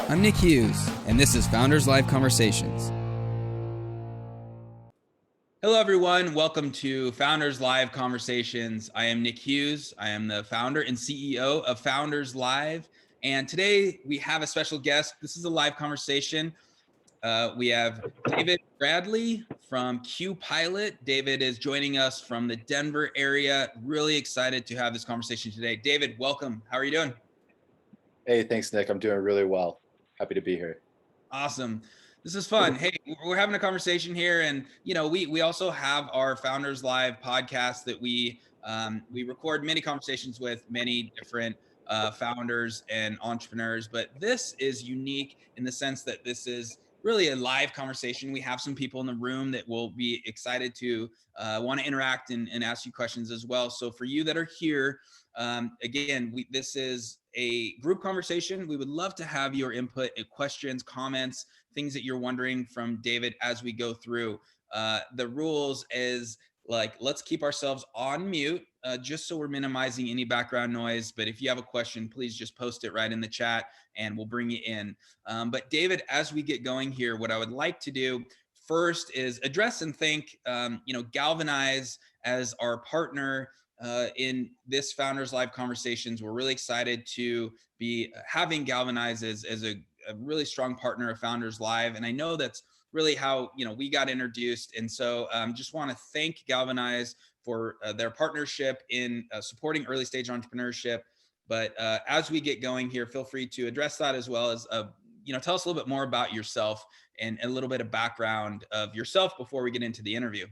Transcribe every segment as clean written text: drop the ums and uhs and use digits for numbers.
I'm Nick Hughes, and this is Founders Live Conversations. Hello, everyone. Welcome to Founders Live Conversations. I am Nick Hughes. I am the founder and CEO of Founders Live. And today we have a special guest. This is a live conversation. We have David Bradley from QPilot. David is joining us from the Denver area. Really excited to have this conversation today. David, welcome. How are you doing? Hey, thanks, Nick. I'm doing really well. Happy to be here. Awesome. This is fun. Hey, we're having a conversation here, and we also have our Founders Live podcast that we record many conversations with many different founders and entrepreneurs. But this is unique in the sense that this is really a live conversation. We have some people in the room that will be excited to want to interact and ask you questions as well. So for you that are here, again, this is a group conversation. We would love to have your input, questions, comments, things that you're wondering from David as we go through. The rules is let's keep ourselves on mute just so we're minimizing any background noise. But if you have a question, please just post it right in the chat and we'll bring you in. But David, as we get going here, what I would like to do first is address and thank, Galvanize as our partner in this Founders Live Conversations. We're really excited to be having Galvanize as a really strong partner of Founders Live. And I know that's really how we got introduced. And so just want to thank Galvanize for their partnership in supporting early stage entrepreneurship. But as we get going here, feel free to address that as well as tell us a little bit more about yourself and a little bit of background of yourself before we get into the interview.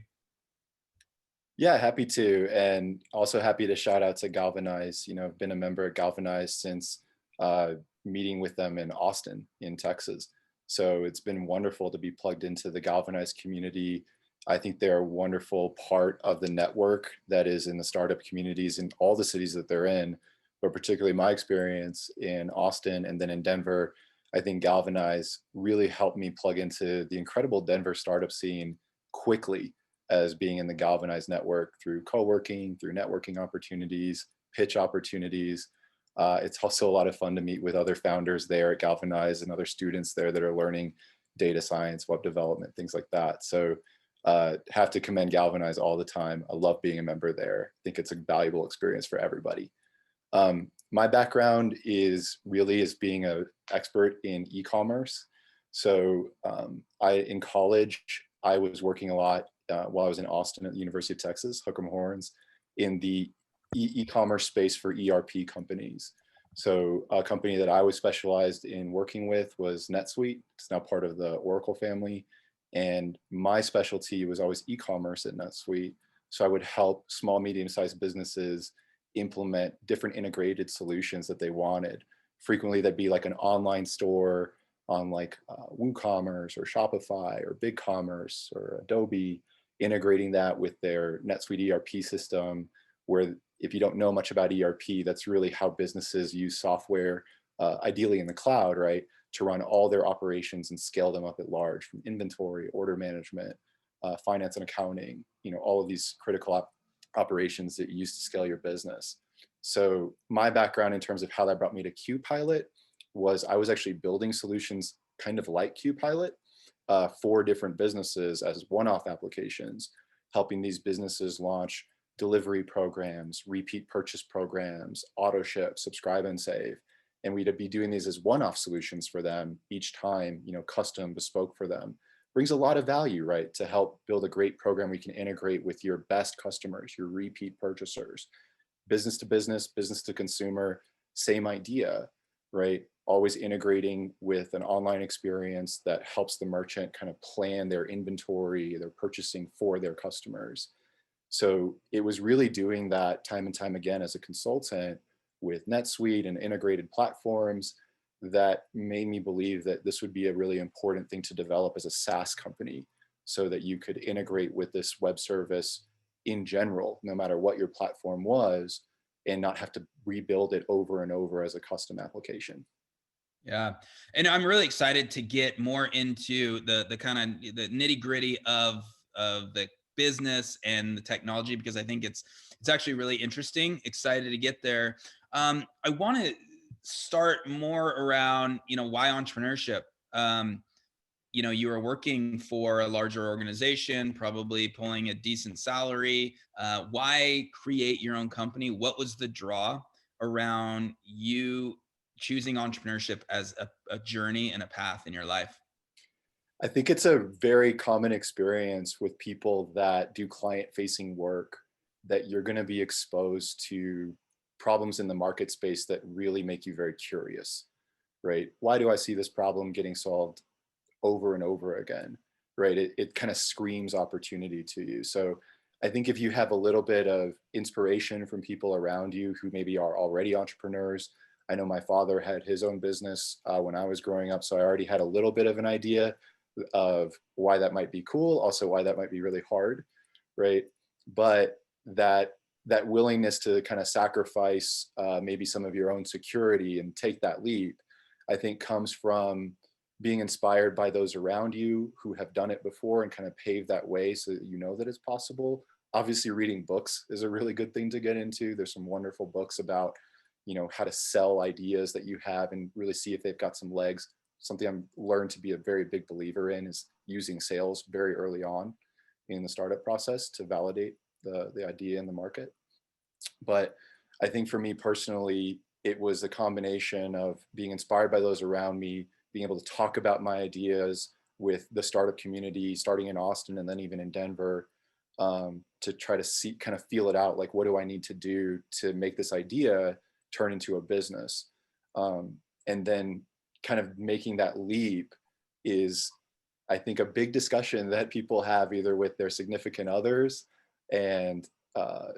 Yeah, happy to. And also happy to shout out to Galvanize. I've been a member of Galvanize since meeting with them in Austin, in Texas. So it's been wonderful to be plugged into the Galvanize community. I think they're a wonderful part of the network that is in the startup communities in all the cities that they're in, but particularly my experience in Austin and then in Denver. I think Galvanize really helped me plug into the incredible Denver startup scene quickly, as being in the Galvanize network through co-working, through networking opportunities, pitch opportunities. It's also a lot of fun to meet with other founders there at Galvanize and other students there that are learning data science, web development, things like that. So have to commend Galvanize all the time. I love being a member there. I think it's a valuable experience for everybody. My background is really as being an expert in e-commerce. So in college, I was working a lot while I was in Austin at the University of Texas, Hook 'em Horns, in the e-commerce space for ERP companies. So a company that I was specialized in working with was NetSuite. It's now part of the Oracle family. And my specialty was always e-commerce at NetSuite. So I would help small, medium-sized businesses implement different integrated solutions that they wanted. Frequently, that'd be like an online store on like WooCommerce or Shopify or BigCommerce or Adobe, integrating that with their NetSuite ERP system, where if you don't know much about ERP, that's really how businesses use software, ideally in the cloud, right, to run all their operations and scale them up at large, from inventory, order management, finance and accounting, all of these critical operations that you use to scale your business. So my background in terms of how that brought me to QPilot was I was actually building solutions kind of like QPilot for different businesses as one-off applications, helping these businesses launch delivery programs, repeat purchase programs, auto ship, subscribe and save. And we'd be doing these as one-off solutions for them each time, custom, bespoke for them. Brings a lot of value, right, to help build a great program we can integrate with your best customers, your repeat purchasers. Business to business, business to consumer, same idea, right? Always integrating with an online experience that helps the merchant kind of plan their inventory, their purchasing for their customers. So it was really doing that time and time again as a consultant with NetSuite and integrated platforms that made me believe that this would be a really important thing to develop as a SaaS company, so that you could integrate with this web service in general, no matter what your platform was, and not have to rebuild it over and over as a custom application. Yeah. And I'm really excited to get more into the kind of the nitty gritty of the business and the technology, because I think it's actually really interesting. Excited to get there. I want to start more around, why entrepreneurship. You were working for a larger organization, probably pulling a decent salary. Why create your own company? What was the draw around you choosing entrepreneurship as a journey and a path in your life? I think it's a very common experience with people that do client facing work, that you're going to be exposed to problems in the market space that really make you very curious, right? Why do I see this problem getting solved over and over again, right? It kind of screams opportunity to you. So I think if you have a little bit of inspiration from people around you who maybe are already entrepreneurs. I know my father had his own business when I was growing up, so I already had a little bit of an idea of why that might be cool, also why that might be really hard, right? But that willingness to kind of sacrifice maybe some of your own security and take that leap, I think comes from being inspired by those around you who have done it before and kind of paved that way so that you know that it's possible. Obviously, reading books is a really good thing to get into. There's some wonderful books about, how to sell ideas that you have and really see if they've got some legs. Something I've learned to be a very big believer in is using sales very early on in the startup process to validate the idea in the market. But I think for me personally, it was a combination of being inspired by those around me, being able to talk about my ideas with the startup community, starting in Austin and then even in Denver, to try to see, kind of feel it out. Like, what do I need to do to make this idea turn into a business? And then kind of making that leap is, I think, a big discussion that people have either with their significant others and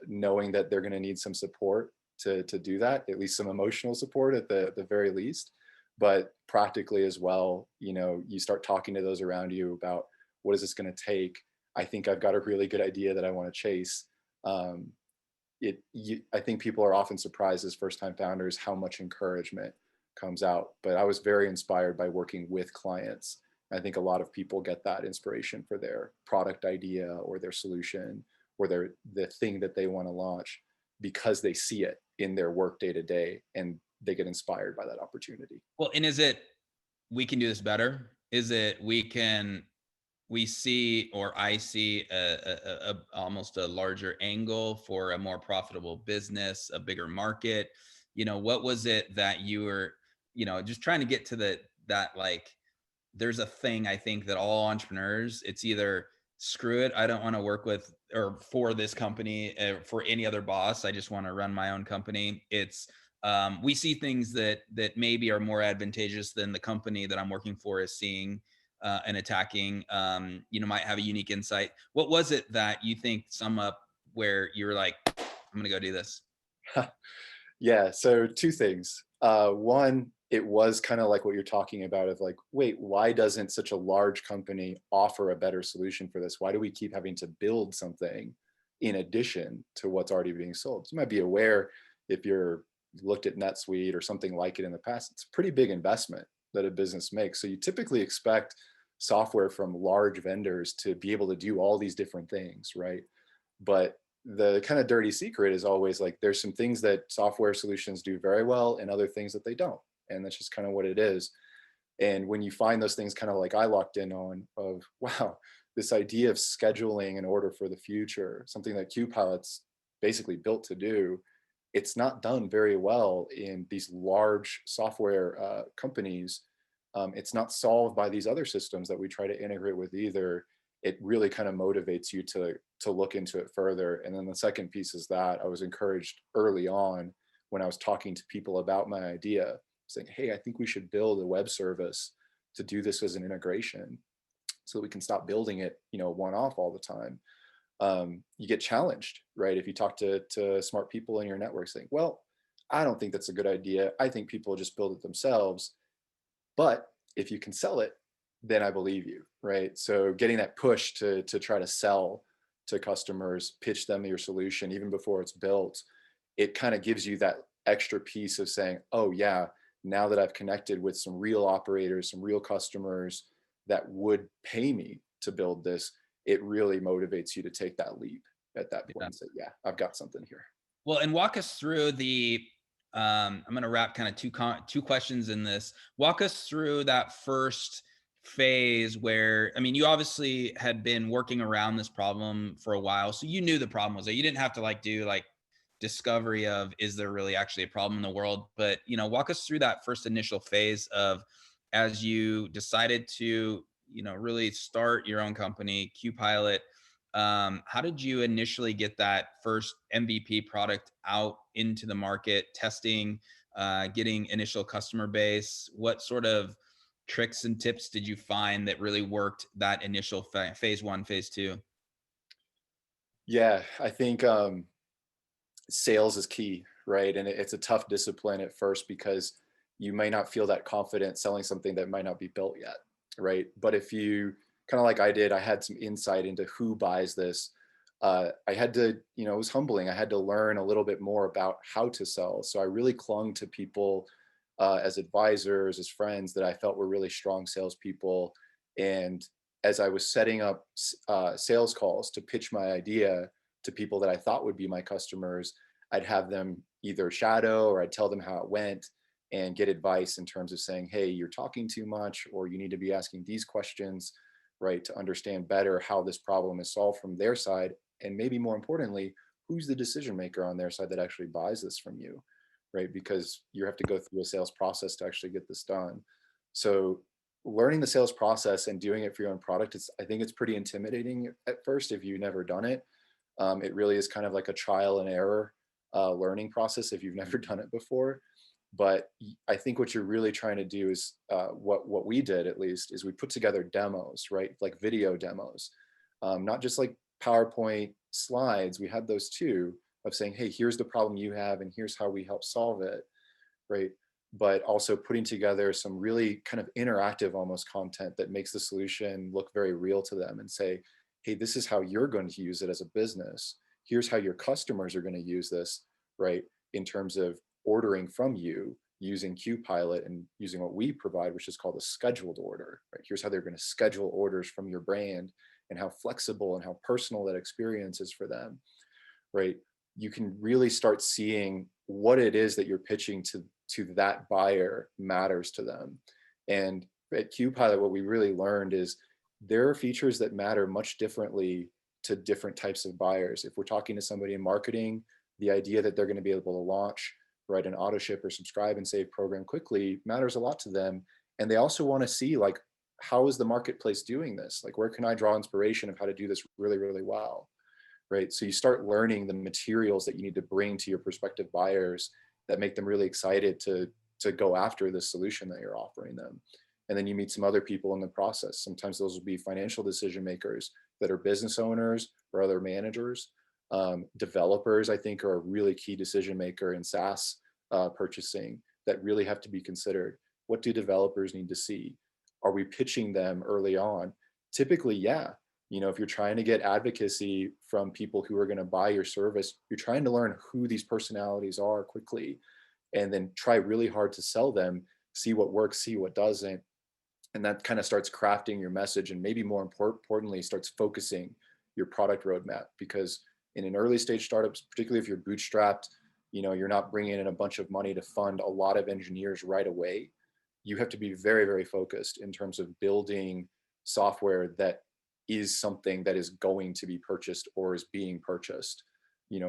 knowing that they're going to need some support to do that, at least some emotional support at the very least. But practically as well, you start talking to those around you about what is this going to take? I think I've got a really good idea that I want to chase. I think people are often surprised as first-time founders how much encouragement comes out. But I was very inspired by working with clients. I think a lot of people get that inspiration for their product idea or their solution or the thing that they want to launch because they see it in their work day to day and they get inspired by that opportunity. Well, and is it we can do this better? Is it we see, or I see almost a larger angle for a more profitable business, a bigger market? What was it that you were, just trying to get to that like, there's a thing I think that all entrepreneurs, it's either screw it, I don't want to work with or for this company, for any other boss. I just want to run my own company. It's we see things that maybe are more advantageous than the company that I'm working for is seeing and attacking. Might have a unique insight. What was it that you think sum up where you were like, I'm gonna go do this? Yeah, so two things. One, it was kind of like what you're talking about of like, wait, why doesn't such a large company offer a better solution for this? Why do we keep having to build something in addition to what's already being sold? You might be aware, if you're looked at NetSuite or something like it in the past, it's a pretty big investment that a business makes. So you typically expect software from large vendors to be able to do all these different things, right? But the kind of dirty secret is always like there's some things that software solutions do very well and other things that they don't. And that's just kind of what it is. And when you find those things, kind of like I locked in on, of wow, this idea of scheduling an order for the future, something that QPilot's basically built to do, it's not done very well in these large software companies. It's not solved by these other systems that we try to integrate with either. It really kind of motivates you to look into it further. And then the second piece is that I was encouraged early on when I was talking to people about my idea, saying, hey, I think we should build a web service to do this as an integration so that we can stop building it, one off all the time. You get challenged, right? If you talk to smart people in your network saying, well, I don't think that's a good idea. I think people just build it themselves. But if you can sell it, then I believe you, right? So getting that push to try to sell to customers, pitch them your solution even before it's built, it kind of gives you that extra piece of saying, oh yeah, now that I've connected with some real operators, some real customers that would pay me to build this, it really motivates you to take that leap at that point and say, yeah, I've got something here. Well, and walk us through I'm going to wrap kind of two questions in this. Walk us through that first phase where, I mean, you obviously had been working around this problem for a while, so you knew the problem was there. You didn't have to like do like discovery of, is there really actually a problem in the world? But, walk us through that first initial phase of, as you decided to, really start your own company, QPilot. How did you initially get that first MVP product out into the market, testing, getting initial customer base? What sort of tricks and tips did you find that really worked that initial phase one, phase two? Yeah, I think sales is key, right? And it's a tough discipline at first because you may not feel that confident selling something that might not be built yet, right? But if you kind of like I did, I had some insight into who buys this. I had to, it was humbling. I had to learn a little bit more about how to sell. So I really clung to people as advisors, as friends that I felt were really strong salespeople. And as I was setting up sales calls to pitch my idea to people that I thought would be my customers, I'd have them either shadow or I'd tell them how it went and get advice in terms of saying, hey, you're talking too much, or you need to be asking these questions, right, to understand better how this problem is solved from their side. And maybe more importantly, who's the decision maker on their side that actually buys this from you, right? Because you have to go through a sales process to actually get this done. So learning the sales process and doing it for your own product, I think it's pretty intimidating at first if you've never done it. It really is kind of like a trial and error learning process if you've never done it before. But I think what you're really trying to do is what we did, at least, is we put together demos, right? Like video demos, not just like PowerPoint slides. We had those too, of saying, hey, here's the problem you have and here's how we help solve it, right? But also putting together some really kind of interactive almost content that makes the solution look very real to them and say, hey, this is how you're going to use it as a business. Here's how your customers are going to use this, right? In terms of ordering from you using QPilot and using what we provide, which is called a scheduled order, right? Here's how they're going to schedule orders from your brand and how flexible and how personal that experience is for them, right? You can really start seeing what it is that you're pitching to that buyer matters to them. And at QPilot, what we really learned is there are features that matter much differently to different types of buyers. If we're talking to somebody in marketing, the idea that they're going to be able to launch, right, an auto ship or subscribe and save program quickly matters a lot to them. And they also want to see, like, how is the marketplace doing this? Like, where can I draw inspiration of how to do this really, really well? Right. So you start learning the materials that you need to bring to your prospective buyers that make them really excited to go after the solution that you're offering them. And then you meet some other people in the process. Sometimes those will be financial decision makers that are business owners or other managers. Developers, I think, are a really key decision maker in SaaS purchasing that really have to be considered. What do developers need to see? Are we pitching them early on? Typically, yeah. If you're trying to get advocacy from people who are going to buy your service, you're trying to learn who these personalities are quickly and then try really hard to sell them, see what works, see what doesn't. And that kind of starts crafting your message and maybe more importantly, starts focusing your product roadmap. Because in an early stage startups, particularly if you're bootstrapped, you're not bringing in a bunch of money to fund a lot of engineers right away. You have to be very, very focused in terms of building software that is something that is going to be purchased or is being purchased,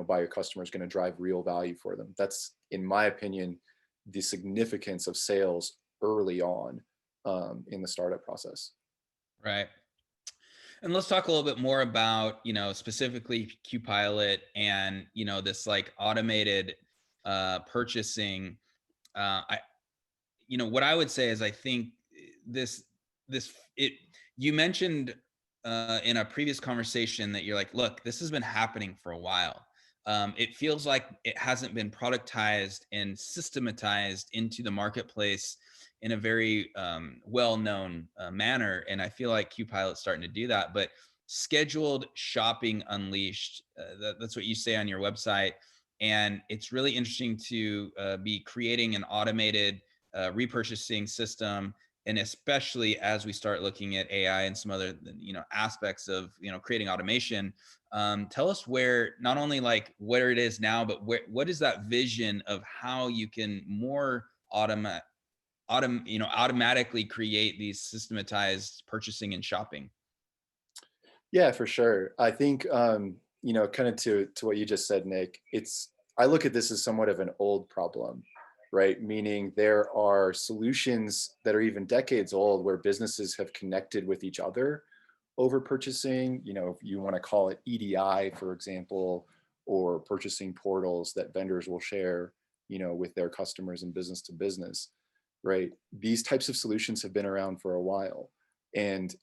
by your customers, going to drive real value for them. That's, in my opinion, the significance of sales early on in the startup process. Right. And let's talk a little bit more about, specifically QPilot and, this like automated purchasing. What I would say is I think this, you mentioned in a previous conversation that you're like, look, this has been happening for a while. It feels like it hasn't been productized and systematized into the marketplace in a very well-known manner. And I feel like QPilot's starting to do that. But scheduled shopping unleashed, that's what you say on your website. And it's really interesting to be creating an automated repurchasing system and especially as we start looking at AI and some other, aspects of, creating automation. Tell us where, not only like where it is now, but what is that vision of how you can more automatically create these systematized purchasing and shopping? Yeah, for sure. I think, kind of to what you just said, Nick, I look at this as somewhat of an old problem, right? Meaning there are solutions that are even decades old where businesses have connected with each other over purchasing. If you want to call it EDI, for example, or purchasing portals that vendors will share, with their customers and business to business, right? These types of solutions have been around for a while. And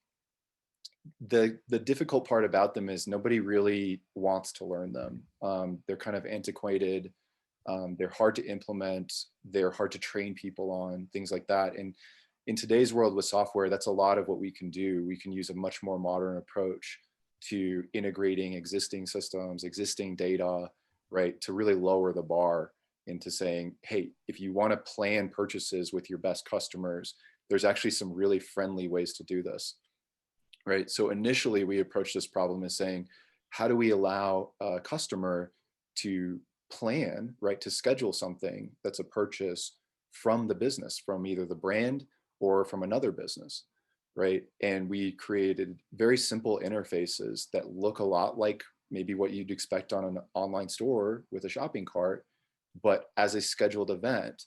the difficult part about them is nobody really wants to learn them. They're kind of antiquated. They're hard to implement. They're hard to train people on, things like that. And in today's world with software, that's a lot of what we can do. We can use a much more modern approach to integrating existing systems, existing data, right, to really lower the bar into saying, hey, if you want to plan purchases with your best customers, there's actually some really friendly ways to do this. Right. So initially we approached this problem as saying, how do we allow a customer to plan, right, to schedule something that's a purchase from the business, from either the brand or from another business, right? And we created very simple interfaces that look a lot like maybe what you'd expect on an online store with a shopping cart, but as a scheduled event.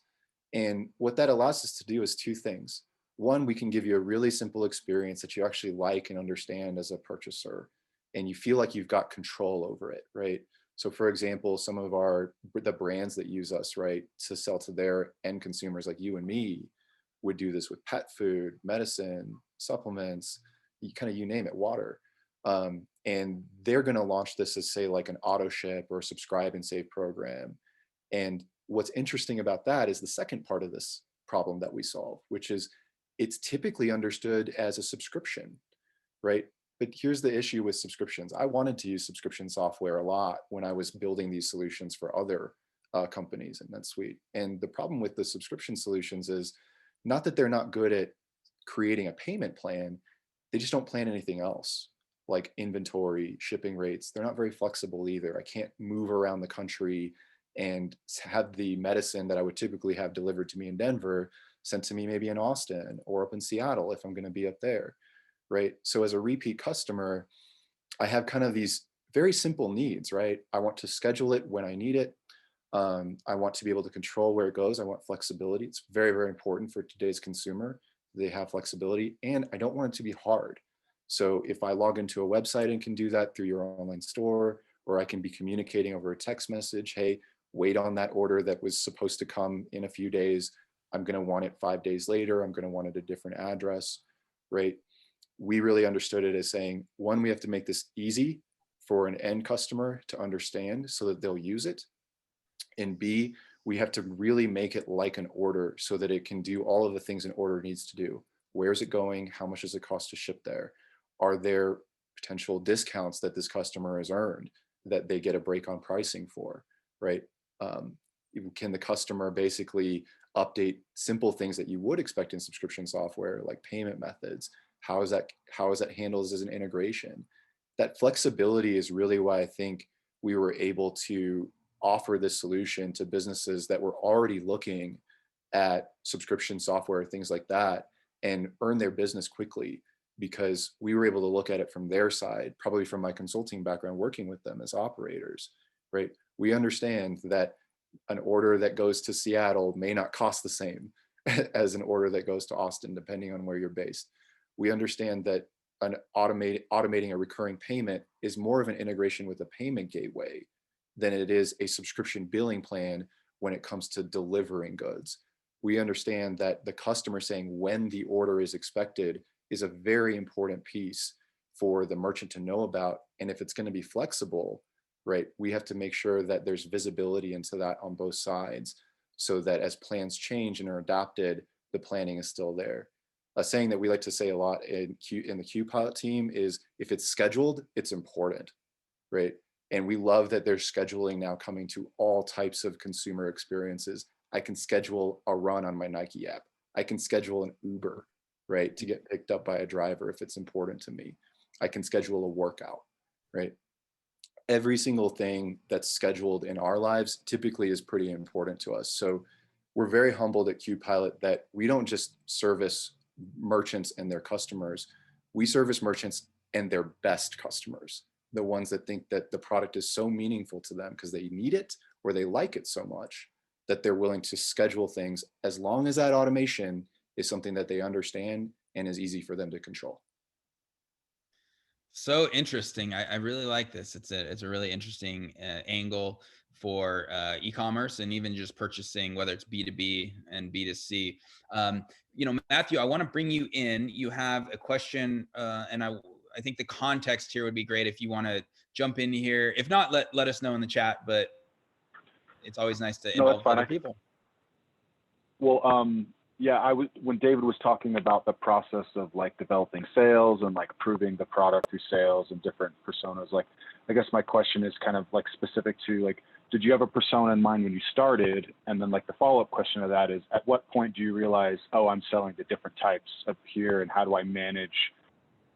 And what that allows us to do is two things. One, we can give you a really simple experience that you actually like and understand as a purchaser, and you feel like you've got control over it, right? So for example, some of the brands that use us, right, to sell to their end consumers like you and me would do this with pet food, medicine, supplements, you name it, water. And they're going to launch this as, say, like an auto ship or subscribe and save program. And what's interesting about that is the second part of this problem that we solve, which is it's typically understood as a subscription, right? But here's the issue with subscriptions. I wanted to use subscription software a lot when I was building these solutions for other companies in NetSuite. And the problem with the subscription solutions is not that they're not good at creating a payment plan, they just don't plan anything else, like inventory, shipping rates. They're not very flexible either. I can't move around the country and have the medicine that I would typically have delivered to me in Denver sent to me maybe in Austin or up in Seattle if I'm going to be up there, right? So as a repeat customer, I have kind of these very simple needs, right? I want to schedule it when I need it. I want to be able to control where it goes. I want flexibility. It's very, very important for today's consumer. They have flexibility, and I don't want it to be hard. So if I log into a website and can do that through your online store, or I can be communicating over a text message, hey, wait on that order that was supposed to come in a few days. I'm going to want it 5 days later. I'm going to want it a different address, right? We really understood it as saying, one, we have to make this easy for an end customer to understand so that they'll use it. And B, we have to really make it like an order so that it can do all of the things an order needs to do. Where's it going? How much does it cost to ship there? Are there potential discounts that this customer has earned that they get a break on pricing for, right? Can the customer basically update simple things that you would expect in subscription software, like payment methods? How is that handled as an integration? That flexibility is really why I think we were able to offer this solution to businesses that were already looking at subscription software, things like that, and earn their business quickly, because we were able to look at it from their side, probably from my consulting background, working with them as operators, right? We understand that an order that goes to Seattle may not cost the same as an order that goes to Austin, depending on where you're based. We understand that automating a recurring payment is more of an integration with a payment gateway than it is a subscription billing plan when it comes to delivering goods. We understand that the customer saying when the order is expected is a very important piece for the merchant to know about. And if it's going to be flexible, right, we have to make sure that there's visibility into that on both sides so that as plans change and are adopted, the planning is still there. A saying that we like to say a lot in the QPilot team is, if it's scheduled, it's important, right? And we love that there's scheduling now coming to all types of consumer experiences. I can schedule a run on my Nike app. I can schedule an Uber, right? To get picked up by a driver if it's important to me. I can schedule a workout, right? Every single thing that's scheduled in our lives typically is pretty important to us. So we're very humbled at QPilot that we don't just service merchants and their customers. We service merchants and their best customers, the ones that think that the product is so meaningful to them because they need it or they like it so much that they're willing to schedule things as long as that automation is something that they understand and is easy for them to control. So interesting. I really like this. It's a really interesting angle for e-commerce and even just purchasing, whether it's B2B and B2C. Matthew, I want to bring you in. You have a question, and I think the context here would be great if you want to jump in here. If not, let us know in the chat. But it's always nice to No, that's involve fine. other people. Well, yeah, when David was talking about the process of like developing sales and like proving the product through sales and different personas, like, I guess my question is kind of like specific to like, did you have a persona in mind when you started? And then like the follow-up question to that is, at what point do you realize, oh, I'm selling to different types up here, and how do I manage,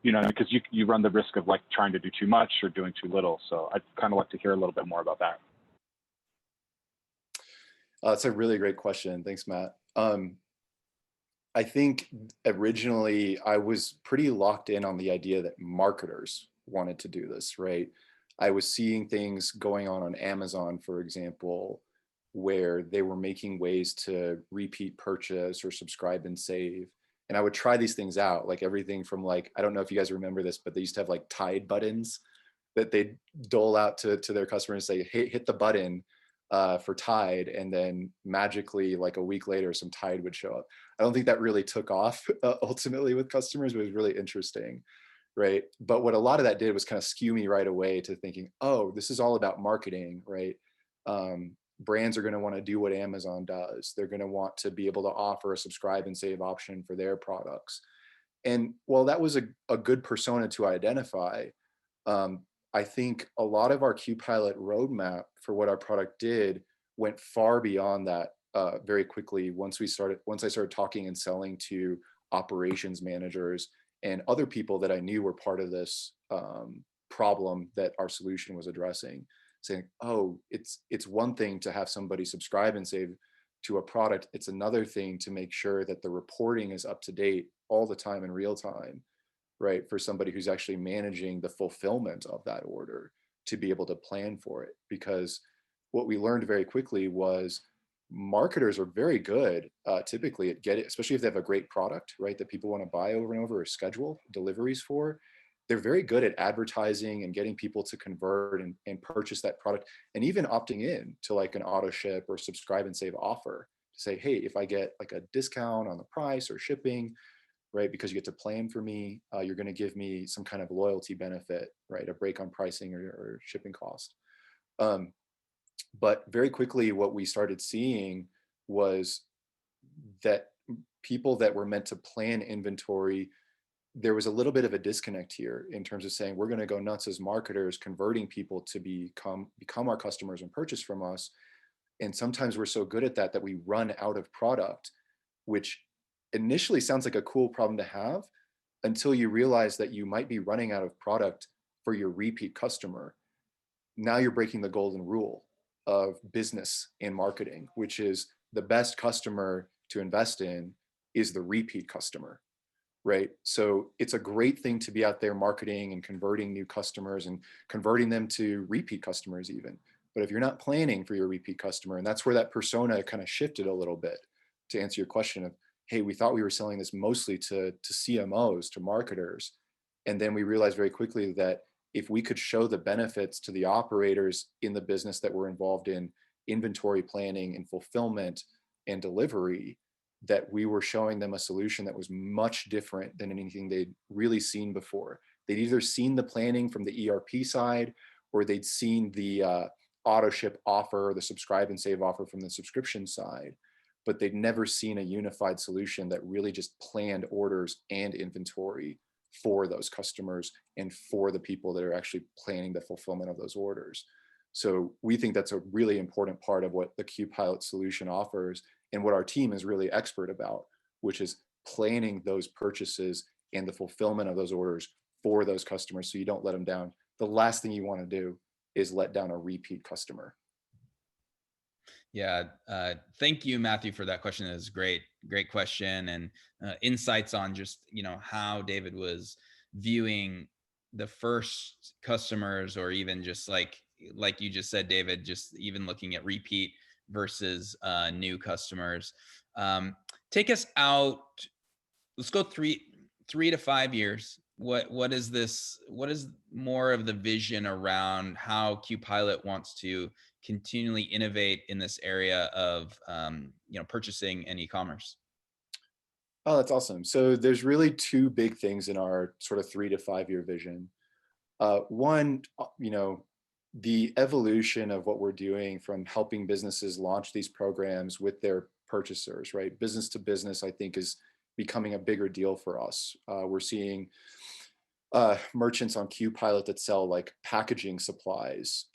because you run the risk of like trying to do too much or doing too little. So I'd kind of like to hear a little bit more about that. That's a really great question. Thanks, Matt. I think originally I was pretty locked in on the idea that marketers wanted to do this, right? I was seeing things going on Amazon, for example, where they were making ways to repeat purchase or subscribe and save. And I would try these things out, like everything from like, I don't know if you guys remember this, but they used to have like Tide buttons that they'd dole out to their customers and say, hey, hit the button for Tide, and then magically like a week later some Tide would show up. I don't think that really took off ultimately with customers, but it was really interesting, right? But what a lot of that did was kind of skew me right away to thinking, oh, this is all about marketing, right? Brands are going to want to do what Amazon does. They're going to want to be able to offer a subscribe and save option for their products. And while that was a good persona to identify, I think a lot of our QPilot roadmap for what our product did went far beyond that very quickly once I started talking and selling to operations managers and other people that I knew were part of this problem that our solution was addressing, saying, oh, it's one thing to have somebody subscribe and save to a product. It's another thing to make sure that the reporting is up to date all the time in real time, right? For somebody who's actually managing the fulfillment of that order to be able to plan for it. Because what we learned very quickly was marketers are very good typically at getting, especially if they have a great product, right, that people want to buy over and over or schedule deliveries for. They're very good at advertising and getting people to convert and purchase that product, and even opting in to like an auto ship or subscribe and save offer to say, hey, if I get like a discount on the price or shipping, right, because you get to plan for me, you're going to give me some kind of loyalty benefit, right, a break on pricing or shipping cost. But very quickly, what we started seeing was that people that were meant to plan inventory, there was a little bit of a disconnect here in terms of saying, we're going to go nuts as marketers, converting people to become our customers and purchase from us. And sometimes we're so good at that we run out of product, which initially sounds like a cool problem to have until you realize that you might be running out of product for your repeat customer. Now you're breaking the golden rule of business and marketing, which is the best customer to invest in is the repeat customer, right? So it's a great thing to be out there marketing and converting new customers and converting them to repeat customers even. But if you're not planning for your repeat customer, and that's where that persona kind of shifted a little bit to answer your question of, hey, we thought we were selling this mostly to CMOs, to marketers. And then we realized very quickly that if we could show the benefits to the operators in the business that were involved in inventory planning and fulfillment and delivery, that we were showing them a solution that was much different than anything they'd really seen before. They'd either seen the planning from the ERP side, or they'd seen the auto ship offer or the subscribe and save offer from the subscription side, but they'd never seen a unified solution that really just planned orders and inventory for those customers and for the people that are actually planning the fulfillment of those orders. So we think that's a really important part of what the QPilot solution offers and what our team is really expert about, which is planning those purchases and the fulfillment of those orders for those customers so you don't let them down. The last thing you want to do is let down a repeat customer. Yeah. Thank you, Matthew, for that question. It was great question, and insights on just, how David was viewing the first customers, or even just like you just said, David, just even looking at repeat versus new customers. Take us out. Let's go 3 to 5 years. What is more of the vision around how QPilot wants to continually innovate in this area of purchasing and e-commerce? Oh, that's awesome. So there's really two big things in our sort of 3 to 5 year vision. One, the evolution of what we're doing from helping businesses launch these programs with their purchasers, right? Business to business, I think, is becoming a bigger deal for us. We're seeing merchants on QPilot that sell like packaging supplies,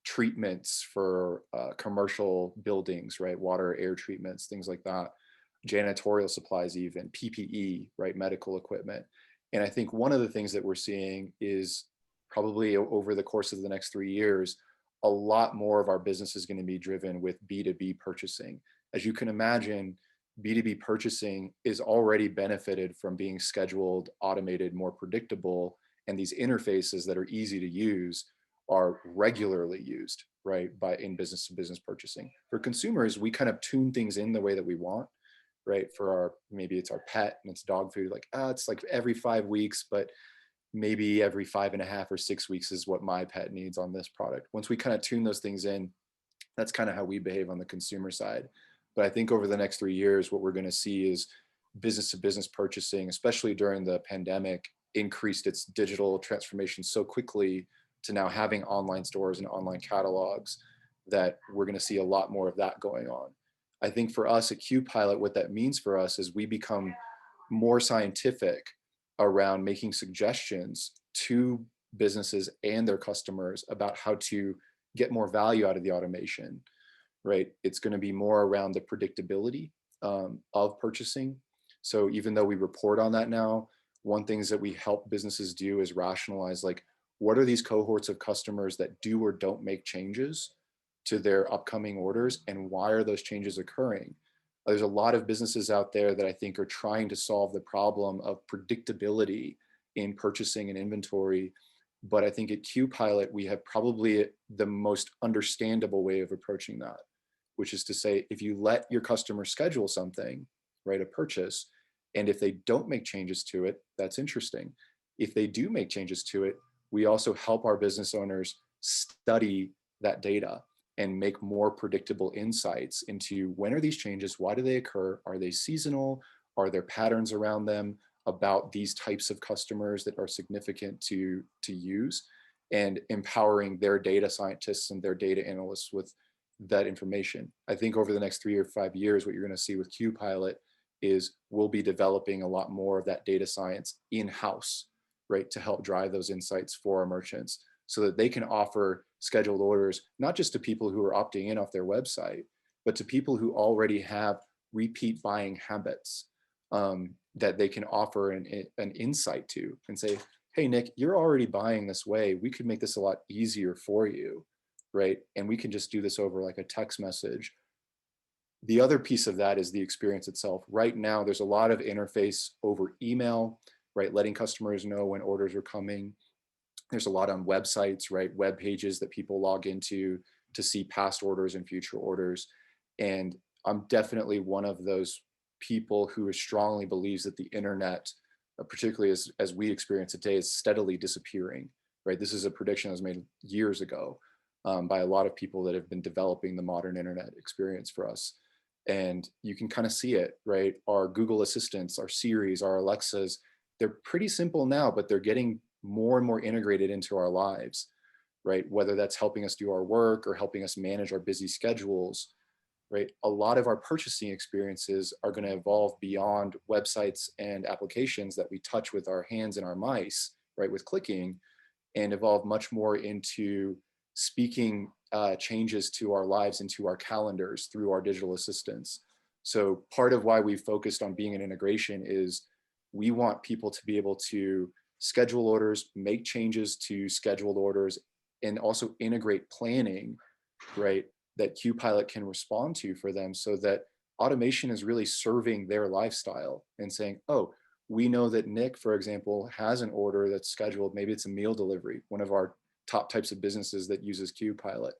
treatments for commercial buildings, right? Water, air treatments, things like that. Janitorial supplies, even PPE, right? Medical equipment. And I think one of the things that we're seeing is probably over the course of the next 3 years, a lot more of our business is going to be driven with B2B purchasing. As you can imagine, B2B purchasing is already benefited from being scheduled, automated, more predictable, and these interfaces that are easy to use are regularly used, right, in business to business purchasing. For consumers, we kind of tune things in the way that we want, right? For maybe it's our pet and it's dog food, like, it's like every 5 weeks, but maybe every 5.5 or 6 weeks is what my pet needs on this product. Once we kind of tune those things in, that's kind of how we behave on the consumer side. But I think over the next 3 years, what we're going to see is business to business purchasing, especially during the pandemic, increased its digital transformation so quickly to now having online stores and online catalogs that we're going to see a lot more of that going on. I think for us at QPilot, what that means for us is we become more scientific around making suggestions to businesses and their customers about how to get more value out of the automation, right? It's going to be more around the predictability of purchasing. So even though we report on that now, one things that we help businesses do is rationalize, like, what are these cohorts of customers that do or don't make changes to their upcoming orders, and why are those changes occurring? There's a lot of businesses out there that I think are trying to solve the problem of predictability in purchasing and inventory. But I think at QPilot, we have probably the most understandable way of approaching that, which is to say, if you let your customer schedule something, right, a purchase, and if they don't make changes to it, that's interesting. If they do make changes to it, we also help our business owners study that data and make more predictable insights into when are these changes, why do they occur, are they seasonal, are there patterns around them about these types of customers that are significant to use, and empowering their data scientists and their data analysts with that information. I think over the next 3 or 5 years, what you're going to see with QPilot is we'll be developing a lot more of that data science in-house, right, to help drive those insights for our merchants so that they can offer scheduled orders, not just to people who are opting in off their website, but to people who already have repeat buying habits that they can offer an insight to and say, hey, Nick, you're already buying this way. We could make this a lot easier for you, right? And we can just do this over like a text message. The other piece of that is the experience itself. Right now, there's a lot of interface over email, right? Letting customers know when orders are coming. There's a lot on websites, right? Web pages that people log into to see past orders and future orders. And I'm definitely one of those people who strongly believes that the internet, particularly as we experience it today, is steadily disappearing, right? This is a prediction that was made years ago by a lot of people that have been developing the modern internet experience for us. And you can kind of see it, right? Our Google Assistants, our Siris, our Alexas, they're pretty simple now, but they're getting more and more integrated into our lives, right? Whether that's helping us do our work or helping us manage our busy schedules, right? A lot of our purchasing experiences are going to evolve beyond websites and applications that we touch with our hands and our mice, right? With clicking, and evolve much more into speaking changes to our lives, into our calendars through our digital assistants. So part of why we focused on being an integration is we want people to be able to schedule orders, make changes to scheduled orders, and also integrate planning, right, that QPilot can respond to for them, so that automation is really serving their lifestyle and saying, oh, we know that Nick, for example, has an order that's scheduled. Maybe it's a meal delivery, one of our top types of businesses that uses QPilot,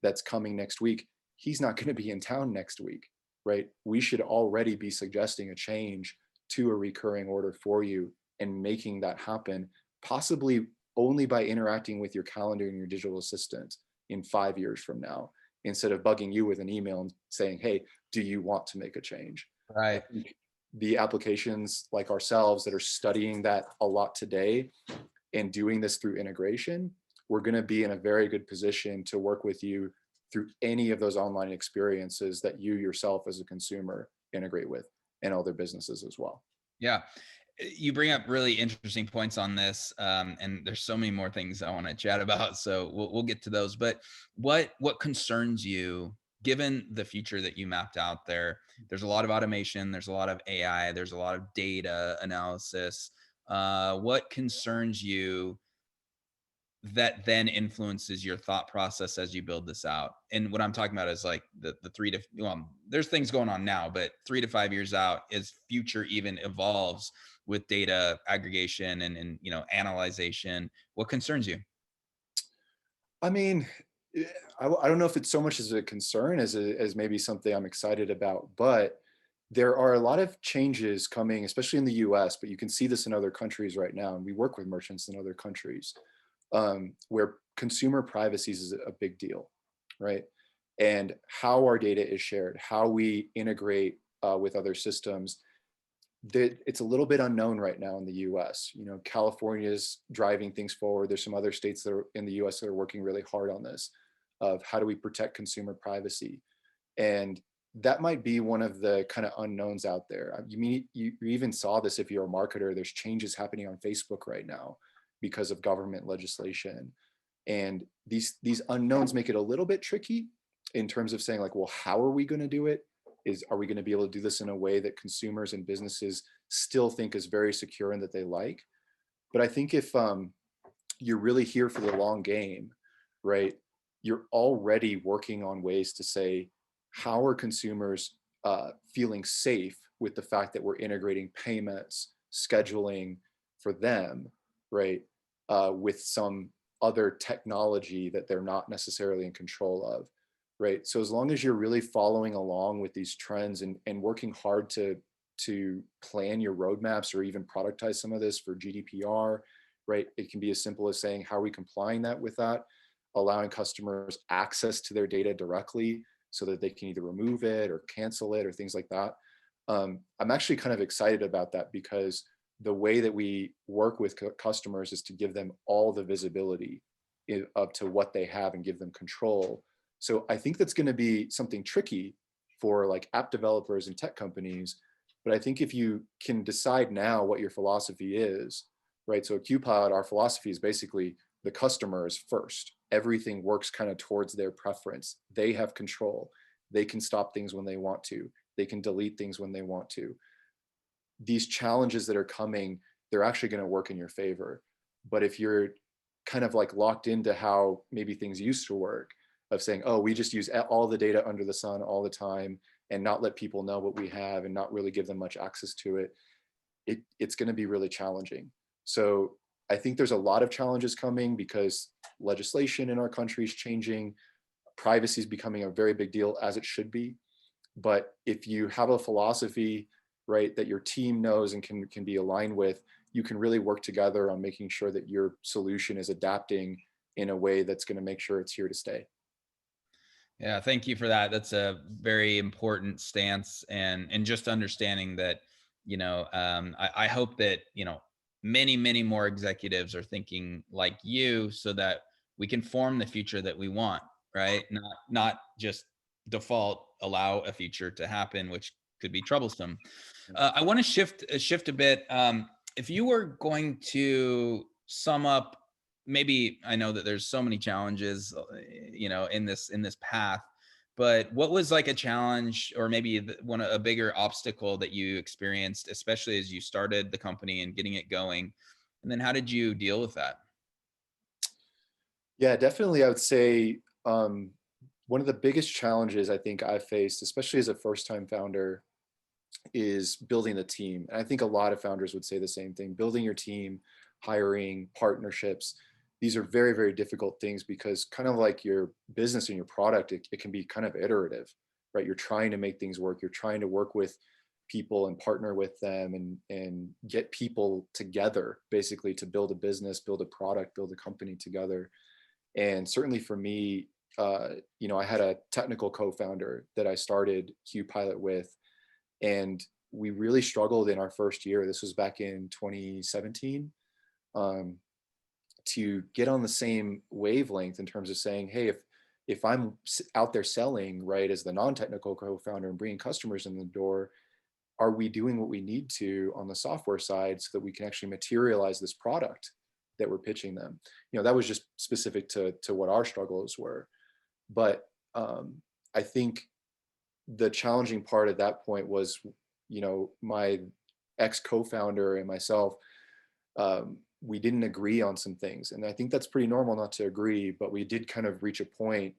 that's coming next week. He's not going to be in town next week, right? We should already be suggesting a change to a recurring order for you and making that happen, possibly only by interacting with your calendar and your digital assistant in 5 years from now, instead of bugging you with an email and saying, hey, do you want to make a change? Right. The applications like ourselves that are studying that a lot today and doing this through integration, we're going to be in a very good position to work with you through any of those online experiences that you yourself as a consumer integrate with, and other businesses as well. Yeah. You bring up really interesting points on this, and there's so many more things I want to chat about. So we'll get to those. But what concerns you, given the future that you mapped out there? There's a lot of automation. There's a lot of AI. There's a lot of data analysis. What concerns you that then influences your thought process as you build this out? And what I'm talking about is like the there's things going on now, but 3 to 5 years out, as future even evolves with data aggregation and analyzation, what concerns you? I mean, I don't know if it's so much as a concern as maybe something I'm excited about, but there are a lot of changes coming, especially in the US, but you can see this in other countries right now. And we work with merchants in other countries, where consumer privacy is a big deal, right? And how our data is shared, how we integrate with other systems, that it's a little bit unknown right now in the US. California is driving things forward. There's some other states that are in the US that are working really hard on this, of how do we protect consumer privacy. And that might be one of the kind of unknowns out there. You even saw this if you're a marketer. There's changes happening on Facebook right now because of government legislation. And these unknowns make it a little bit tricky in terms of saying like, well, how are we going to do it? Are we going to be able to do this in a way that consumers and businesses still think is very secure and that they like? But I think if you're really here for the long game, right, you're already working on ways to say, how are consumers feeling safe with the fact that we're integrating payments, scheduling for them, right, with some other technology that they're not necessarily in control of, right? So as long as you're really following along with these trends and working hard to plan your roadmaps or even productize some of this for GDPR, right? It can be as simple as saying, how are we complying with that? Allowing customers access to their data directly so that they can either remove it or cancel it or things like that. I'm actually kind of excited about that, because the way that we work with customers is to give them all the visibility up to what they have and give them control. So I think that's going to be something tricky for like app developers and tech companies. But I think if you can decide now what your philosophy is, right? So at QPilot, our philosophy is basically the customer is first. Everything works kind of towards their preference. They have control. They can stop things when they want to. They can delete things when they want to. These challenges that are coming, they're actually going to work in your favor. But if you're kind of like locked into how maybe things used to work, of saying, oh, we just use all the data under the sun all the time and not let people know what we have and not really give them much access to it, it's going to be really challenging. So I think there's a lot of challenges coming because legislation in our country is changing. Privacy is becoming a very big deal, as it should be. But if you have a philosophy, right, that your team knows and can be aligned with, you can really work together on making sure that your solution is adapting in a way that's going to make sure it's here to stay. Yeah, thank you for that. That's a very important stance, and just understanding that, I hope that, many more executives are thinking like you, so that we can form the future that we want, right? Not just default allow a future to happen, which could be troublesome. I want to shift a bit. If you were going to sum up, maybe, I know that there's so many challenges, in this path, but what was like a challenge or maybe a bigger obstacle that you experienced, especially as you started the company and getting it going? And then how did you deal with that? Yeah, definitely. I would say one of the biggest challenges I think I faced, especially as a first-time founder, is building a team. And I think a lot of founders would say the same thing. Building your team, hiring, partnerships. These are very, very difficult things because kind of like your business and your product, it can be kind of iterative, right? You're trying to make things work. You're trying to work with people and partner with them and get people together basically to build a business, build a product, build a company together. And certainly for me, I had a technical co-founder that I started QPilot with, and we really struggled in our first year. This was back in 2017, um, to get on the same wavelength in terms of saying, hey, if I'm out there selling, right, as the non-technical co-founder and bringing customers in the door, are we doing what we need to on the software side so that we can actually materialize this product that we're pitching them? That was just specific to what our struggles were. But I think the challenging part at that point was, my ex co-founder and myself, we didn't agree on some things. And I think that's pretty normal not to agree, but we did kind of reach a point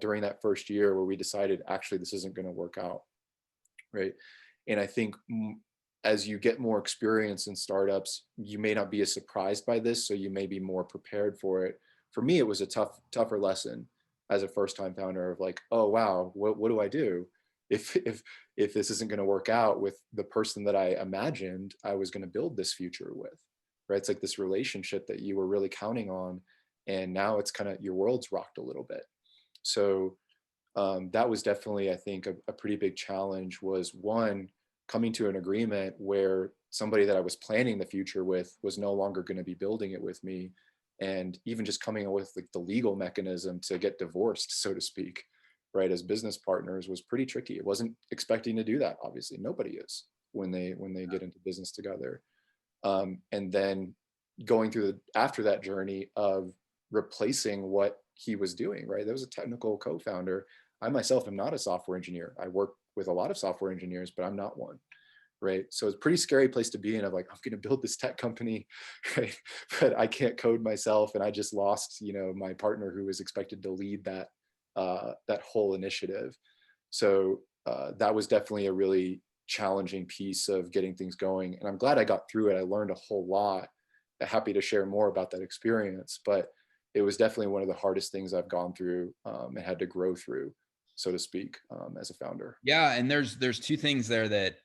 during that first year where we decided, actually, this isn't going to work out. Right. And I think as you get more experience in startups, you may not be as surprised by this. So you may be more prepared for it. For me, it was a tougher lesson as a first time founder of like, oh, wow, what do I do if this isn't going to work out with the person that I imagined I was going to build this future with, right? It's like this relationship that you were really counting on. And now it's kind of, your world's rocked a little bit. So that was definitely, I think, a pretty big challenge. Was one, coming to an agreement where somebody that I was planning the future with was no longer going to be building it with me. And even just coming up with like the legal mechanism to get divorced, so to speak, right, as business partners was pretty tricky. It wasn't expecting to do that. Obviously, nobody is when they get into business together. And then going through after that journey of replacing what he was doing, right? That was a technical co-founder. I myself am not a software engineer. I work with a lot of software engineers, but I'm not one, right? So it's a pretty scary place to be in of like, I'm going to build this tech company, right? But I can't code myself. And I just lost, my partner who was expected to lead that whole initiative. So that was definitely a really challenging piece of getting things going. And I'm glad I got through it. I learned a whole lot. I'm happy to share more about that experience, but it was definitely one of the hardest things I've gone through and had to grow through, so to speak, as a founder. Yeah, and there's two things there that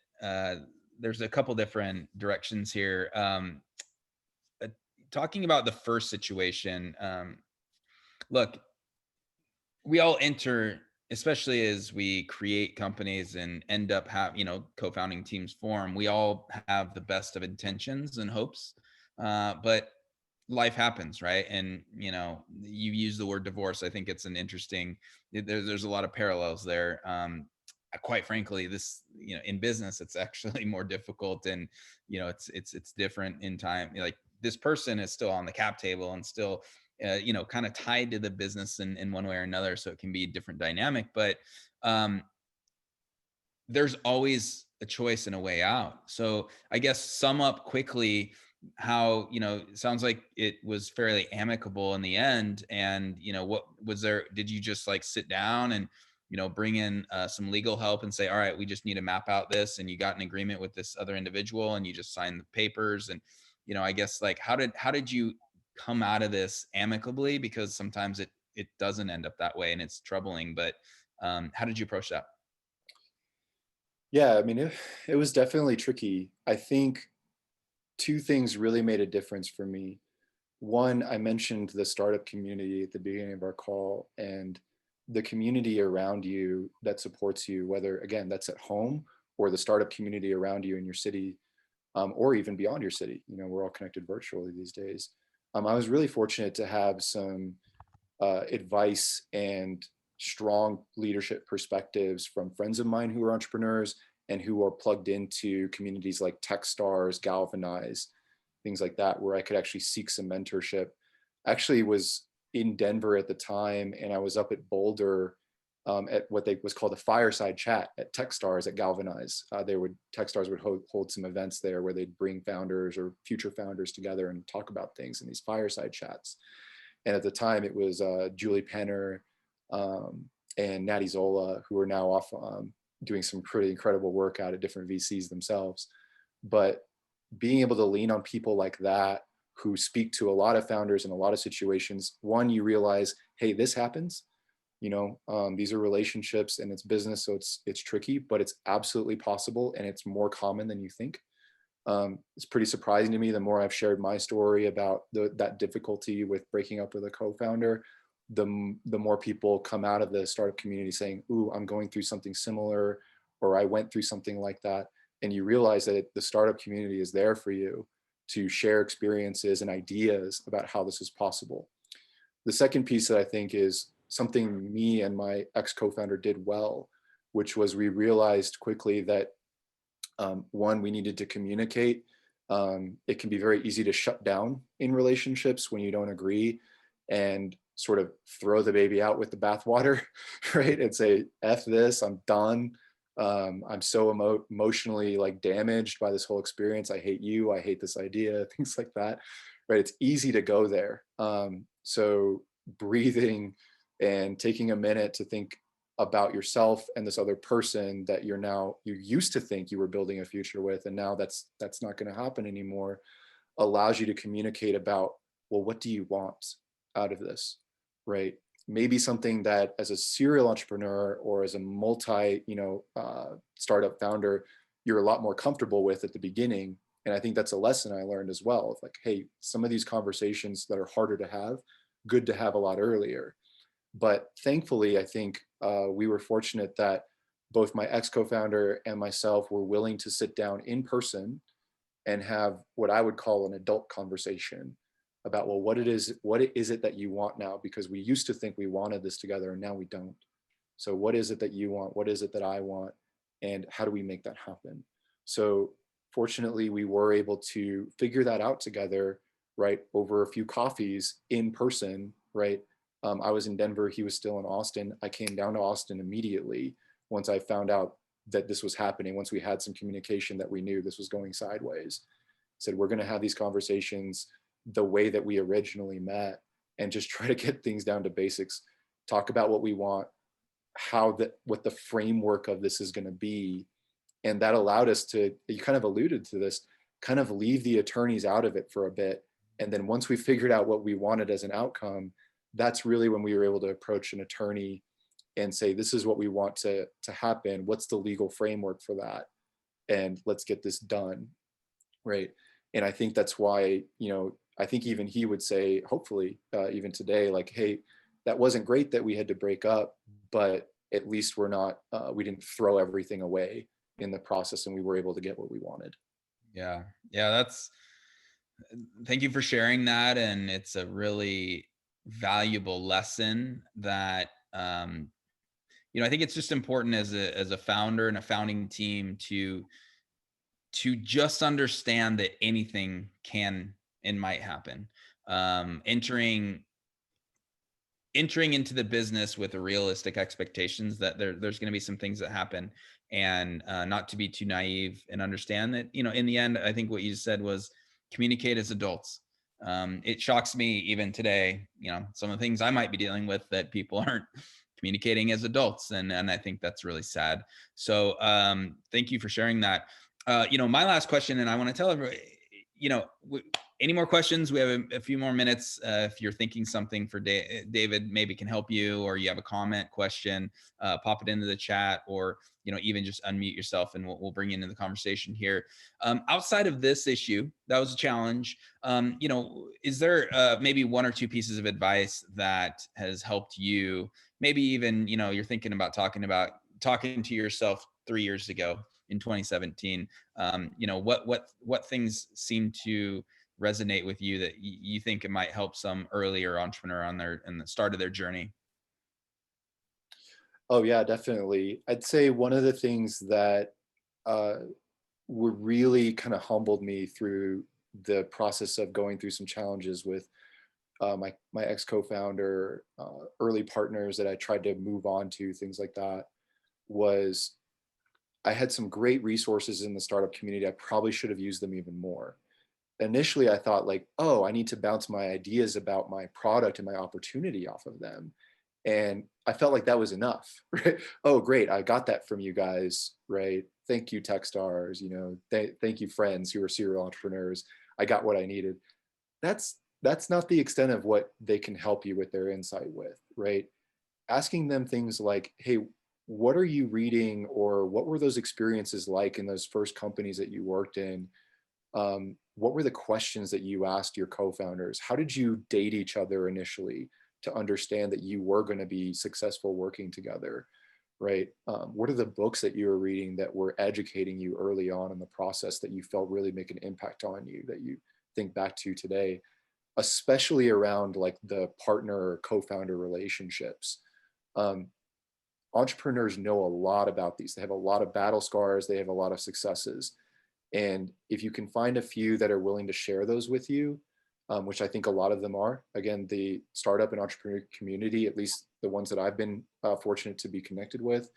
there's a couple different directions here. Uh, Talking about the first situation, look, we all enter, especially as we create companies and end up co-founding teams form. We all have the best of intentions and hopes, but life happens, right? And you use the word divorce. I think it's an interesting. There's a lot of parallels there. Quite frankly, this in business, it's actually more difficult, and it's different in time. Like this person is still on the cap table and still kind of tied to the business in one way or another, so it can be a different dynamic. But there's always a choice and a way out. So I guess sum up quickly how, it sounds like it was fairly amicable in the end. And, what was there, did you just like sit down and, bring in some legal help and say, all right, we just need to map out this, and you got an agreement with this other individual and you just signed the papers? And, I guess like, how did you come out of this amicably? Because sometimes it doesn't end up that way and it's troubling, but how did you approach that? Yeah, I mean, it was definitely tricky. I think two things really made a difference for me. One, I mentioned the startup community at the beginning of our call, and the community around you that supports you, whether, again, that's at home or the startup community around you in your city, or even beyond your city. We're all connected virtually these days. I was really fortunate to have some advice and strong leadership perspectives from friends of mine who are entrepreneurs and who are plugged into communities like Techstars, Galvanize, things like that, where I could actually seek some mentorship. I actually was in Denver at the time, and I was up at Boulder at what was called a fireside chat at Techstars at Galvanize. Techstars would hold some events there where they'd bring founders or future founders together and talk about things in these fireside chats. And at the time, it was Julie Penner and Natty Zola, who are now off doing some pretty incredible work out at different VCs themselves. But being able to lean on people like that who speak to a lot of founders in a lot of situations, one, you realize, hey, this happens. These are relationships and it's business, so it's tricky, but it's absolutely possible, and it's more common than you think. It's pretty surprising to me, the more I've shared my story about that difficulty with breaking up with a co-founder, the more people come out of the startup community saying, ooh, I'm going through something similar, or I went through something like that. And you realize that the startup community is there for you to share experiences and ideas about how this is possible. The second piece that I think is something me and my ex-co-founder did well, which was we realized quickly that one, we needed to communicate. It can be very easy to shut down in relationships when you don't agree and sort of throw the baby out with the bathwater, right? And say, F this, I'm done. I'm so emotionally like damaged by this whole experience. I hate you. I hate this idea, things like that, right? It's easy to go there. So breathing and taking a minute to think about yourself and this other person that you used to think you were building a future with, and now that's not going to happen anymore, allows you to communicate about, well, what do you want out of this, right? Maybe something that as a serial entrepreneur or as a multi, startup founder, you're a lot more comfortable with at the beginning. And I think that's a lesson I learned as well. Of like, hey, some of these conversations that are harder to have, good to have a lot earlier. But thankfully, I think we were fortunate that both my ex-co-founder and myself were willing to sit down in person and have what I would call an adult conversation about, well, what is it that you want now? Because we used to think we wanted this together and now we don't. So what is it that you want? What is it that I want? And how do we make that happen? So fortunately, we were able to figure that out together, right? Over a few coffees in person, right? I was in Denver, he was still in Austin. I came down to Austin immediately once I found out that this was happening, once we had some communication that we knew this was going sideways. Said, we're going to have these conversations the way that we originally met and just try to get things down to basics, talk about what we want, what the framework of this is going to be. And that allowed us to, you kind of alluded to this, kind of leave the attorneys out of it for a bit. And then once we figured out what we wanted as an outcome, that's really when we were able to approach an attorney and say, this is what we want to happen. What's the legal framework for that? And let's get this done, right? And I think that's why, I think even he would say, hopefully, even today, like, hey, that wasn't great that we had to break up, but at least we didn't throw everything away in the process and we were able to get what we wanted. Yeah. Thank you for sharing that. And it's a really valuable lesson that, I think it's just important as a founder and a founding team to just understand that anything can and might happen. Entering into the business with realistic expectations that there's going to be some things that happen, and not to be too naive, and understand that, in the end, I think what you said was communicate as adults. It shocks me even today, some of the things I might be dealing with that people aren't communicating as adults. And I think that's really sad. So thank you for sharing that. My last question, and I want to tell everybody, any more questions? We have a few more minutes. If you're thinking something for David, maybe can help you, or you have a comment, question, pop it into the chat, or, even just unmute yourself and we'll bring you into the conversation here. Outside of this issue, that was a challenge. Is there maybe one or two pieces of advice that has helped you? Maybe even, you're thinking about talking to yourself 3 years ago in 2017. What things seem to resonate with you that you think it might help some earlier entrepreneur in the start of their journey? Oh yeah, definitely. I'd say one of the things that really kind of humbled me through the process of going through some challenges with my ex co-founder, early partners that I tried to move on to, things like that, was I had some great resources in the startup community. I probably should have used them even more. Initially, I thought like, oh, I need to bounce my ideas about my product and my opportunity off of them. And I felt like that was enough, right? Oh, great. I got that from you guys, right? Thank you, Techstars, thank you, friends who are serial entrepreneurs. I got what I needed. That's not the extent of what they can help you with their insight with, right? Asking them things like, hey, what are you reading, or what were those experiences like in those first companies that you worked in? What were the questions that you asked your co-founders? How did you date each other initially to understand that you were going to be successful working together, right? What are the books that you were reading that were educating you early on in the process that you felt really make an impact on you, that you think back to today, especially around like the partner or co-founder relationships? Um, Entrepreneurs know a lot about these. They have a lot of battle scars. They have a lot of successes. And if you can find a few that are willing to share those with you, which I think a lot of them are, again, the startup and entrepreneur community, at least the ones that I've been fortunate to be connected with,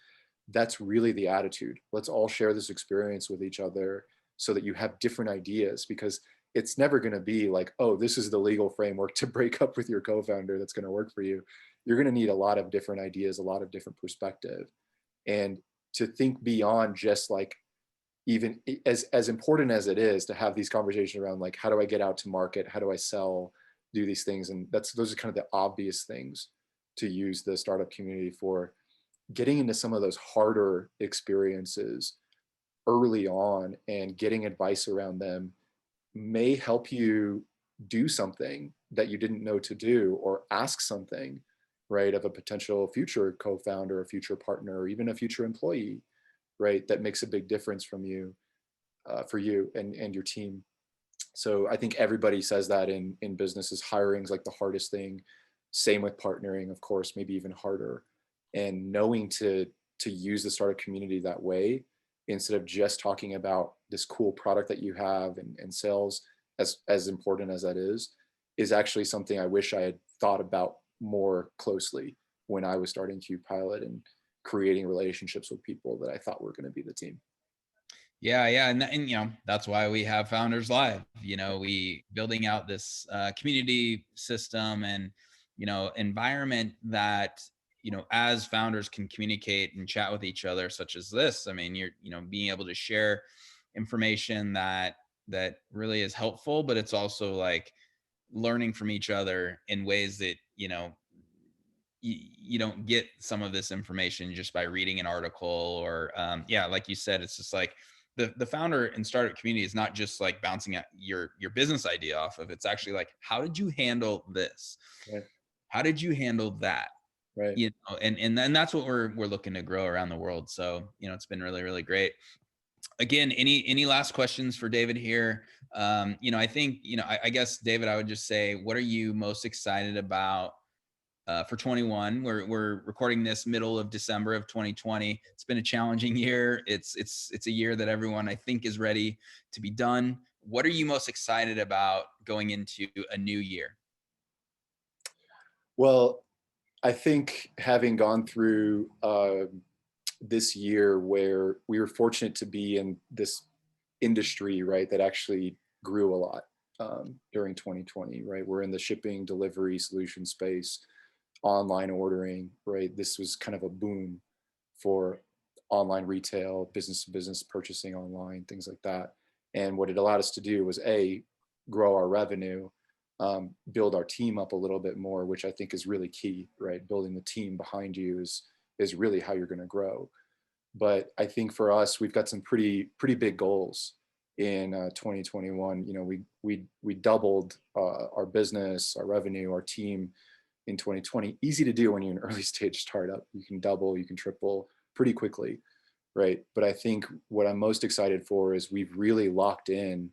that's really the attitude. Let's all share this experience with each other so that you have different ideas, because it's never going to be like, oh, this is the legal framework to break up with your co-founder that's going to work for you. You're going to need a lot of different ideas, a lot of different perspective. And to think beyond just like, even as important as it is to have these conversations around like, how do I get out to market? How do I sell, do these things? And those are kind of the obvious things to use the startup community for. Getting into some of those harder experiences early on and getting advice around them may help you do something that you didn't know to do, or ask something, right, of a potential future co-founder, a future partner, or even a future employee, right, that makes a big difference for you and your team. So I think everybody says that in businesses. Hiring is like the hardest thing. Same with partnering, of course, maybe even harder. And knowing to use the startup community that way, instead of just talking about this cool product that you have, and sales, as important as that is actually something I wish I had thought about more closely when I was starting QPilot and creating relationships with people that I thought were going to be the team. Yeah, and that's why we have Founders Live. We building out this community system and environment that as founders can communicate and chat with each other, such as this. I mean, you're being able to share information that really is helpful, but it's also like learning from each other in ways that you don't get some of this information just by reading an article or like you said, it's just like the founder and startup community is not just like bouncing at your business idea off of. It's actually like, how did you handle this? Right. How did you handle that? Right. And then that's what we're looking to grow around the world. So it's been really, really great. Again, any last questions for David here? I think I guess, David, I would just say, what are you most excited about for 21? We're recording this middle of December of 2020. It's been a challenging year. It's a year that everyone, I think, is ready to be done. What are you most excited about going into a new year? Well, I think having gone through this year where we were fortunate to be in this industry, right, that actually grew a lot during 2020, right? We're in the shipping delivery solution space, online ordering, right? This was kind of a boom for online retail, business to business purchasing online, things like that. And what it allowed us to do was grow our revenue, build our team up a little bit more, which I think is really key, right? Building the team behind you is really how you're going to grow. But I think for us, we've got some pretty big goals in 2021. We doubled our business, our revenue, our team in 2020. Easy to do when you're an early stage startup. You can double, you can triple pretty quickly, right? But I think what I'm most excited for is we've really locked in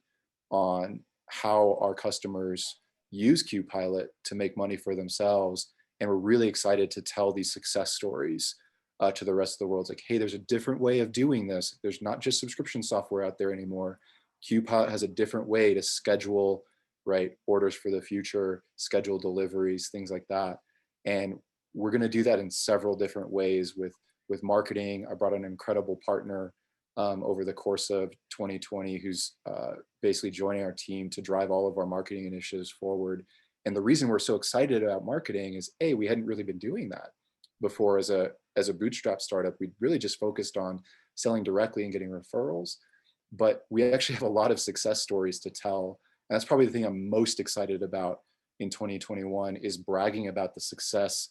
on how our customers use QPilot to make money for themselves. And we're really excited to tell these success stories to the rest of the world. It's like, hey, there's a different way of doing this. There's not just subscription software out there anymore. QPilot has a different way to schedule, right? Orders for the future, schedule deliveries, things like that. And we're going to do that in several different ways with marketing. I brought an incredible partner over the course of 2020 who's basically joining our team to drive all of our marketing initiatives forward. And the reason we're so excited about marketing is, A, we hadn't really been doing that before as a bootstrap startup. We really just focused on selling directly and getting referrals. But we actually have a lot of success stories to tell. And that's probably the thing I'm most excited about in 2021 is bragging about the success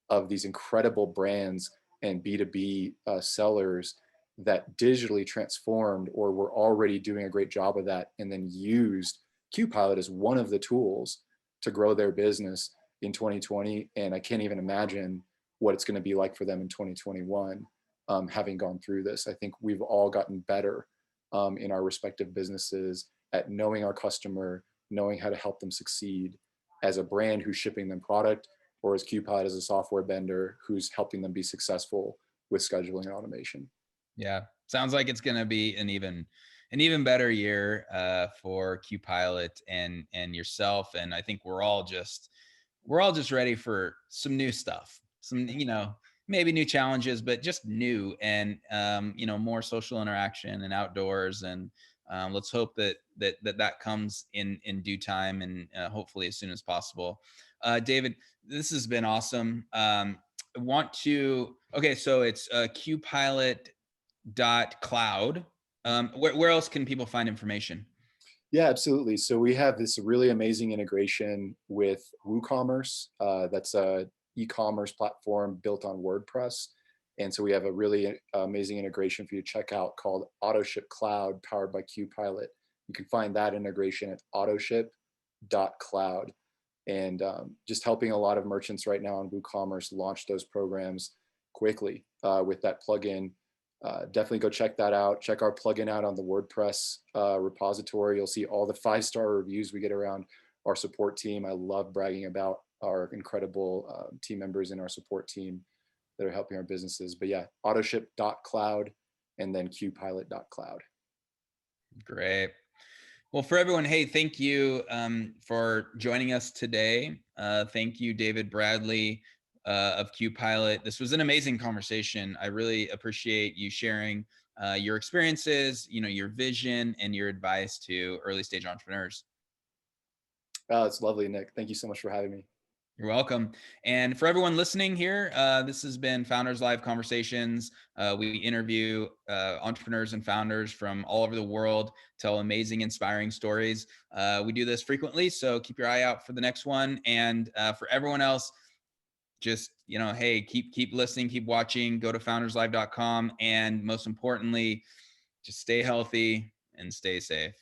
of these incredible brands and B2B sellers that digitally transformed or were already doing a great job of that and then used QPilot as one of the tools to grow their business in 2020. And I can't even imagine what it's going to be like for them in 2021, having gone through this. I think we've all gotten better in our respective businesses at knowing our customer, knowing how to help them succeed as a brand who's shipping them product, or as QPilot as a software vendor who's helping them be successful with scheduling and automation. Yeah, sounds like it's going to be an even better year for QPilot and yourself. And I think we're all just ready for some new stuff, some, maybe new challenges, but just new and, more social interaction and outdoors. And let's hope that comes in due time and hopefully as soon as possible. David, this has been awesome. I want to, okay, so it's QPilot.cloud. Where else can people find information? Yeah, absolutely. So we have this really amazing integration with WooCommerce. That's a e-commerce platform built on WordPress. And so we have a really amazing integration for you to check out called AutoShip Cloud, powered by QPilot. You can find that integration at autoship.cloud. And just helping a lot of merchants right now on WooCommerce launch those programs quickly with that plugin. Definitely go check that out. Check our plugin out on the WordPress repository. You'll see all the 5-star reviews we get around our support team. I love bragging about our incredible team members in our support team that are helping our businesses. But yeah, autoship.cloud and then qpilot.cloud. Great. Well, for everyone, hey, thank you for joining us today. Thank you, David Bradley of QPilot. This was an amazing conversation. I really appreciate you sharing your experiences, your vision and your advice to early stage entrepreneurs. Oh, it's lovely, Nick. Thank you so much for having me. You're welcome. And for everyone listening here, this has been Founders Live Conversations. We interview entrepreneurs and founders from all over the world, tell amazing, inspiring stories. We do this frequently, so keep your eye out for the next one. And for everyone else, just, hey, keep listening, keep watching, go to founderslive.com. And most importantly, just stay healthy and stay safe.